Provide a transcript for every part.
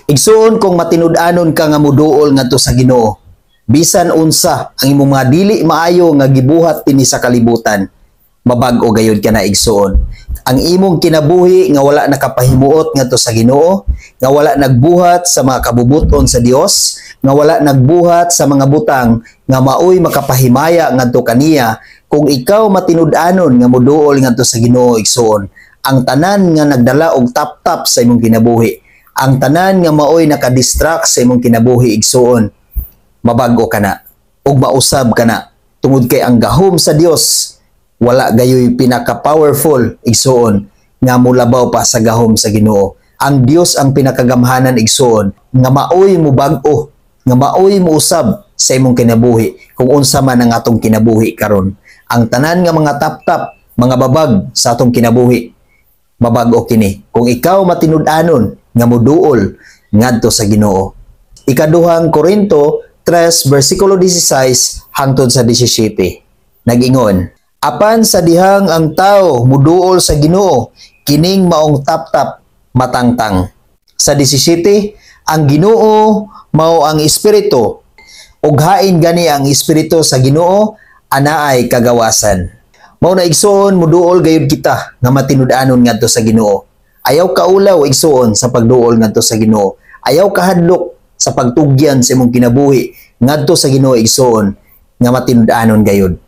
Igsuon kung matinud-anon ka nga muduol ngadto sa Ginoo, bisan unsa ang imong mga dili maayo nga gibuhat dinhi sa kalibutan, mabag-o gayud ka na igsuon. Ang imong kinabuhi nga wala nakapahimuot ngadto sa Ginoo, nga wala nagbuhat sa mga kabubuton sa Dios, nga wala nagbuhat sa mga butang nga maoy makapahimaya ngadto kaniya, kung ikaw matinud-anon nga muduol ngadto sa Ginoo igsuon, ang tanan nga nagdala og tap-tap sa imong kinabuhi, ang tanan nga maoy nakadistract sa imong kinabuhi igsuon, mabag-o ka na ug mausab ka na tungod kay ang gahom sa Dios wala gayoy pinaka-powerful igsuon nga mulabaw pa sa gahom sa Ginoo. Ang Dios ang pinakagamhanan igsuon nga maoy mo bag-o, nga maoy mo usab sa imong kinabuhi kung unsa man ang atong kinabuhi karon. Ang tanan nga mga tap-tap, mga babag sa atong kinabuhi, mabag-o kini kung ikaw matinud-anon nga muduol ngadto sa Ginoo. Ikaduhang Korinto 3 versikulo 16 hangtod sa 17. Nag-ingon, apan sa dihang ang tao muduol sa Ginoo, kining maong tap-tap matangtang. Sa 17, ang Ginoo mao ang espiritu, ug hain gani ang espiritu sa Ginoo anaay kagawasan. Mao na igsuon muduol gayud kita nga matinud-anon ngadto sa Ginoo. Ayaw kaulaw igsuon sa pagduol ngadto sa Ginoo. Ayaw kahadlok sa pagtugyan sa imong kinabuhi ngadto sa Ginoo igsuon nga matinud-anon gayud.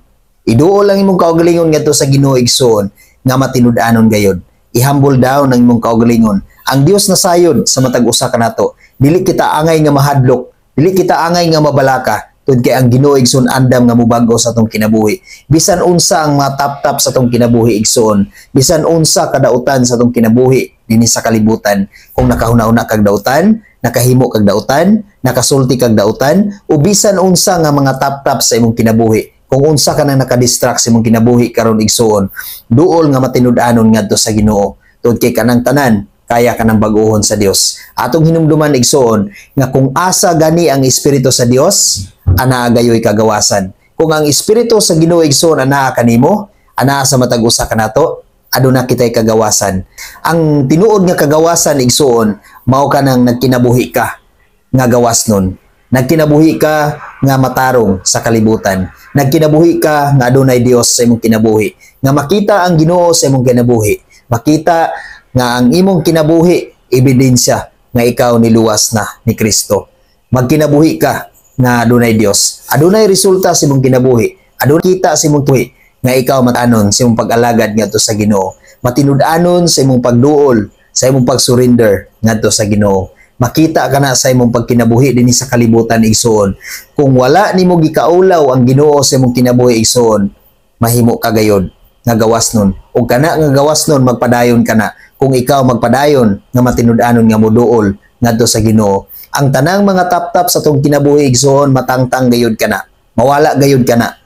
Iduol lang imong kaugalingon ngadto sa Ginoo igsuon nga matinud-anon gayud. I-humble down ang imong kaugalingon. Ang Dios na sayod sa matag usa kanato. Dili kita angay nga mahadlok, dili kita angay nga mabalaka. Tud kay ang Ginoo igsoon andam nga mubag-o sa atong kinabuhi. Bisan unsa ang mga tap-tap sa atong kinabuhi igsoon, bisan unsa kadautan sa atong kinabuhi dinhi sa kalibutan, kung nakahuna-una kag dautan, nakahimo kag dautan, nakasulti kag dautan, o bisan unsa nga mga tap-tap sa imong kinabuhi, kung unsa ka nang nakadistract sa imong kinabuhi karon igsoon, duol nga matinud-anon ngadto sa Ginoo. Tud kay kanang tanan kaya ka ng baguhon sa Dios. Atong hinumduman igsoon nga kung asa gani ang espiritu sa Dios, ana gayoy kagawasan. Kung ang espiritu sa Ginoo igsoon ana kanimo, ana sa matag usa kanato, aduna kitay kagawasan. Ang tinuod nga kagawasan igsoon, mao ka nang nagkinabuhi ka nga gawasnon. Nagkinabuhi ka nga matarong sa kalibutan. Nagkinabuhi ka nga adunay Dios sa imong kinabuhi. Nga makita ang Ginoo sa imong kinabuhi. Makita nga ang imong kinabuhi ebidensya nga ikaw niluwas na ni Kristo. Magkinabuhi ka nga adunay Dios. Adunay resulta sa imong kinabuhi. Adunay kita sa imong buhi nga ikaw matanon sa imong pag-alagad ngadto sa Ginoo. Matinud-anon sa imong pagduol, sa imong pag-surrender ngadto sa Ginoo. Makita ka na sa imong pagkinabuhi dinhi sa kalibutan igsoon. Kung wala nimo gikaulaw ang Ginoo sa imong kinabuhi igsoon, mahimo ka gayud nga gawasnon. Ug kana nga gawasnon magpadayon kana. Kung ikaw magpadayon nga matinud-anon nga muduol ngadto sa Ginoo, ang tanang mga tap-tap sa tong kinabuhi igsoon matangtang gayud kana. Mawala gayud kana.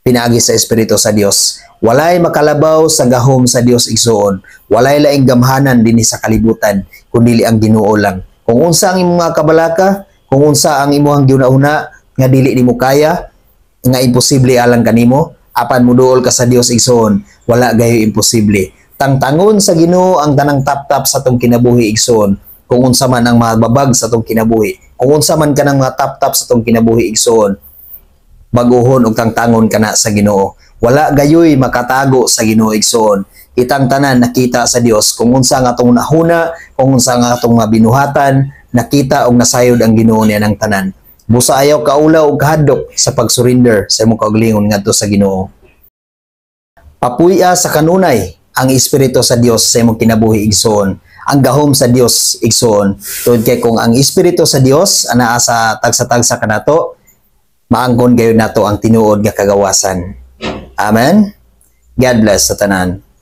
Pinaagi sa espiritu sa Dios. Walay makalabaw sa gahom sa Dios igsoon. Walay laing gamhanan dinhi sa kalibutan kundi ang Ginoo lang. Kung unsa ang imong mga kabalaka, kung unsa ang imong giuna-una nga dili nimo kaya, nga imposible alang kanimo, apan muduol ka sa Dios igsoon, wala gayo imposible. Tangtangon sa Ginoo ang tanang tap-tap sa tong kinabuhi igsoon. Kung unsa man ang mga babag sa tong kinabuhi, kung unsa man kanang mga tap-tap sa tong kinabuhi igsoon, baguhon og tangtangon kana sa Ginoo. Wala gayoy makatago sa Ginoo igsoon. Kitang tanan nakita sa Dios kung unsa nga atong nahuna, kung unsa nga atong mabinuhatan, nakita og nasayod ang Ginoo niya ng tanan. Busa ayaw kaulaw og kahadlok sa pag-surrender sa imong kaugalingon ngadto sa Ginoo. Papuy-a sa kanunay ang espiritu sa Dios sa imong kinabuhi igsoon. Ang gahom sa Dios igsoon. Tungod kay kung ang espiritu sa Dios anaa sa tagsa-tagsa kanato, maangkon gayon nato ang tinuod nga kagawasan. Amen. God bless sa tanan.